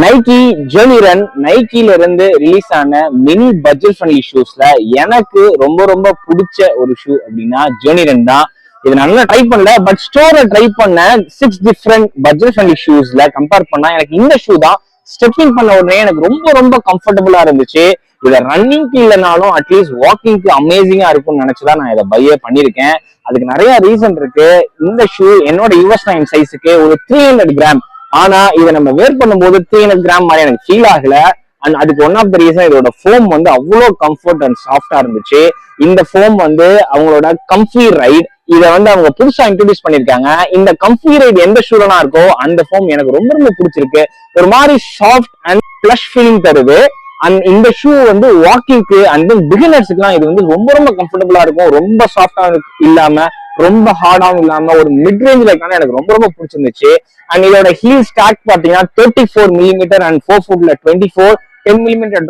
Nike journey run நைக்கில இருந்து release ஆன mini budget friendly ஷூஸ்ல எனக்கு ரொம்ப ரொம்ப பிடிச்ச ஒரு ஷூ அப்படின்னா ஜர்னி ரன் தான். இது நல்லா ட்ரை பண்ணல, பட் ஸ்டோரை ட்ரை பண்ண 6 டிஃப்ரெண்ட் பட்ஜெட் ஃப்ரெண்ட்லி ஷூஸ்ல கம்பேர் பண்ணா எனக்கு இந்த ஷூ தான் ஸ்டெப்பிங் பண்ண உடனே எனக்கு ரொம்ப ரொம்ப கம்ஃபர்டபுளா இருந்துச்சு. இதை ரன்னிங்க்கு இல்லைனாலும் அட்லீஸ்ட் வாக்கிங்க்கு அமேசிங்கா இருக்கும்னு நினைச்சுதான் நான் இதை பையே பண்ணிருக்கேன். அதுக்கு நிறைய ரீசன் இருக்கு. இந்த ஷூ என்னோட US9 சைஸுக்கு ஒரு 300 கிராம். ஆனா இதை நம்ம வேர் பண்ணும்போது 300 கிராம் மாதிரி எனக்கு ஃபீல் ஆகல. அண்ட் அதுக்கு ஒன் ஆஃப் த ரீசன் இதோட ஃபோம் வந்து அவ்வளோ கம்ஃபர்ட் அண்ட் சாஃப்டா இருந்துச்சு. இந்த ஃபோம் வந்து அவங்களோட கம்ஃபி ரைட் இதை வந்து அவங்க புதுசா இன்ட்ரோடியூஸ் பண்ணிருக்காங்க. இந்த கம்ஃபி ரைட் எந்த ஷூலனா இருக்கோ அந்த ஃபோம் எனக்கு ரொம்ப ரொம்ப பிடிச்சிருக்கு. ஒரு மாதிரி சாஃப்ட் அண்ட் பிளஷ் ஃபீலிங் தருது. அண்ட் இந்த ஷூ வந்து வாக்கிங்க்கு அண்ட் பிகினர்ஸ்க்குலாம் இது வந்து ரொம்ப ரொம்ப கம்ஃபர்டபுளா இருக்கும். ரொம்ப சாஃப்டா இல்லாம ரொம்ப ஹார்டாவும் இல்லாம ஒரு மிட் ரேஞ்ச்ல இருக்கான எனக்கு ரொம்ப ரொம்ப பிடிச்சிருந்துச்சு. அண்ட் இதோட ஹீல் ஸ்டாக் பாத்தீங்கன்னா 34 மில்லிமீட்டர் அண்ட் 4 ஃபுட்ல 24 10 மில்லிமீட்டர்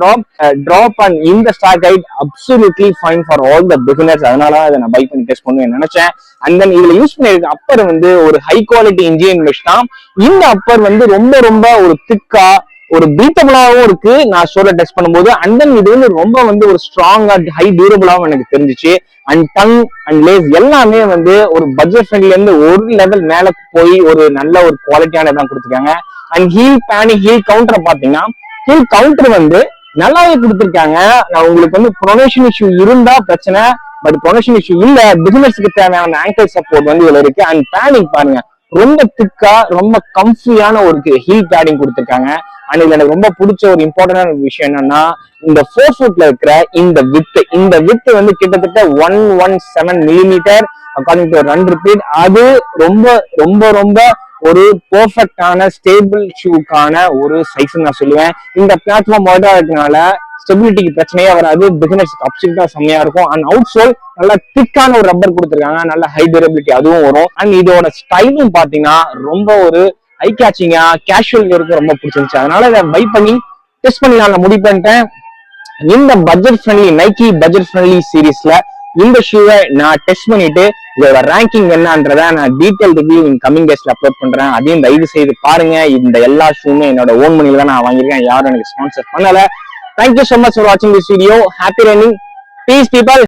டிராப் அண்ட் இந்த stack height absolutely fine for all the beginners. அதனால அதை நான் பை பண்ணி டெஸ்ட் பண்ணுவேன் நினைச்சேன். அண்ட் தென் இதுல யூஸ் பண்ணிருக்க அப்பர் வந்து ஒரு ஹை குவாலிட்டி இன்ஜினியர் மெஷ் தான். இந்த அப்பர் வந்து ரொம்ப ரொம்ப ஒரு திக்கா ஒரு பிரீத்தபிளாவும் இருக்கு நான் ஷோல டெஸ்ட் பண்ணும்போது. அண்ட் தென் இது வந்து ரொம்ப வந்து ஒரு ஸ்ட்ராங்கா ஹை டியூரபிளாவும் எனக்கு தெரிஞ்சிச்சு. அண்ட் டங் அண்ட் லேஸ் எல்லாமே வந்து ஒரு பட்ஜெட் ஃப்ரெண்ட்ல இருந்து ஒரு லெவல் மேல போய் ஒரு நல்ல ஒரு குவாலிட்டியான தான் கொடுத்துருக்காங்க. அண்ட் ஹீல் பேனிக் ஹீல் கவுண்டரை பாத்தீங்கன்னா ஹீல் கவுண்டர் வந்து நல்லாவே கொடுத்துருக்காங்க. நான் உங்களுக்கு வந்து ப்ரொனேஷன் இஷ்யூ இருந்தா பிரச்சனை, பட் ப்ரொனேஷன் இஷ்யூ இல்ல. பிசினஸ்க்கு தேவையான ஆங்கிள் சப்போர்ட் வந்து இதுல இருக்கு. அண்ட் பேனிக் பாருங்க ரொம்ப திக்கா ரொம்ப கம்ஃபியான ஒரு ஹீல் பேடிங் கொடுத்துருக்காங்க. அண்ட் இதுல எனக்கு ரொம்ப பிடிச்ச ஒரு இம்பார்ட்டன்டான விஷயம் என்னன்னா இந்த 4 ஃபுட்ல இருக்கிற இந்த வித் வந்து கிட்டத்தட்ட 117 millimetre according to run repeat. அது ரொம்ப ரொம்ப ரொம்ப ஒரு பெர்ஃபெக்டான ஸ்டேபிள் ஷூக்கான ஒரு சைஸ் நான் சொல்லுவேன். இந்த பிளாட்ஃபார்ம் வாட்டா இருக்கனால ஸ்டெபிலிட்டிக்கு பிரச்சனையே வராது. பிகினர்ஸ்க்கு அப்சல்யூட்டா செம்மையா இருக்கும். அண்ட் அவுட் சோல் நல்லா திக்கான ஒரு ரப்பர் கொடுத்துருக்காங்க. நல்ல ஹை டியூரபிலிட்டி அதுவும் வரும். அண்ட் இதோட ஸ்டைலும் பாத்தீங்கன்னா ரொம்ப ஒரு ஐ கேச்சிங்கா கேஷுவல் வேருக்கு ரொம்ப பிடிச்சிருந்துச்சு. அதனால இதை பை பண்ணி டெஸ்ட் பண்ணி நான் முடிவு பண்ணிட்டேன். இந்த budget friendly Nike budget friendly சீரீஸ்ல இந்த ஷூவை நான் டெஸ்ட் பண்ணிட்டு இதோட ரேங்கிங் என்னன்றத நான் டீடைல் ரிவ்யூ கமிங் டேஸ்ல அப்லோட் பண்றேன். அதையும் தயவு செய்து பாருங்க. இந்த எல்லா ஷூமே என்னோட ஓன் மணில தான் நான் வாங்கியிருக்கேன். யாரும் எனக்கு ஸ்பான்சர் பண்ணல. Thank you so much for watching this video. Happy running. Peace people.